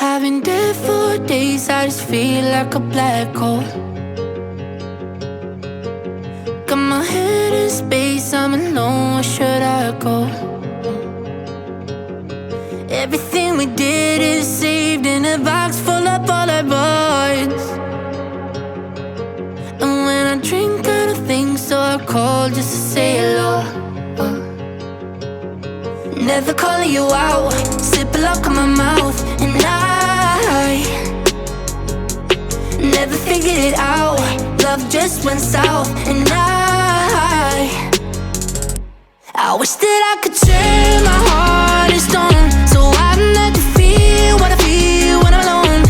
I've been dead for days, I just feel like a black hole. Got my head in space, I'm alone, where should I go? Everything we did is saved in a box full of Polaroids. And when I drink, I don't think, so I call just to say hello. Never calling you out, slip a lock on my mouth. And I never figured it out, love just went south. And I wish that I could turn my heart to stone, so I don't have to feel what I feel when I'm alone.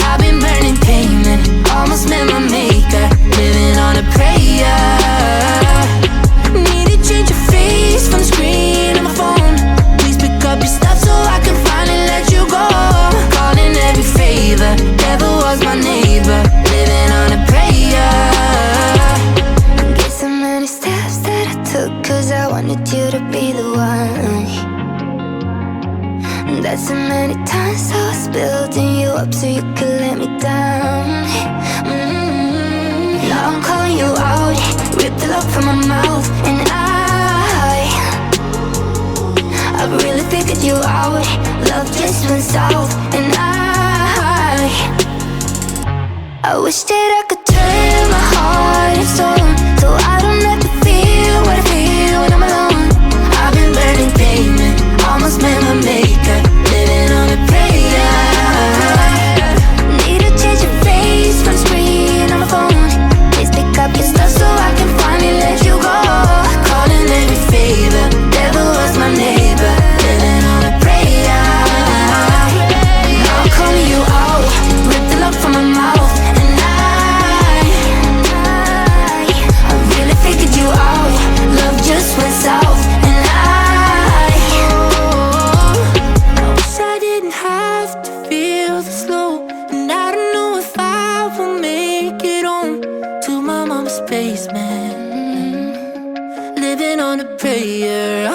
I've been burning pavement, almost met my maker, living on a prayer. Need to change your face from the screen of my phone. Please pick up your stuff so I can finally let you go. Calling every favor, never was my neighbor, living on a prayer. Get so many steps that I took, cause I wanted you to be the one. That's so many times I was building you up so you could let me down. Now I'm calling you out, ripped the lock from my mouth. And I really figured you out, love just went south. And I wish that I could turn my heart and soul, so I don't have to feel what I feel when I'm alone. I've been burning pavement, almost met my maker, living on a prayer. Need to change your face from the screen on my phone. Please pick up your stuff so I can finally let you go. Calling every favor, never was my neighbor, living on a prayer. Now I'm calling you out, rip the lock from my mouth. And I really figured you out, love just went south. And I wish I didn't have to feel this low. And I don't know if I will make it home to my mama's basement, living on a prayer.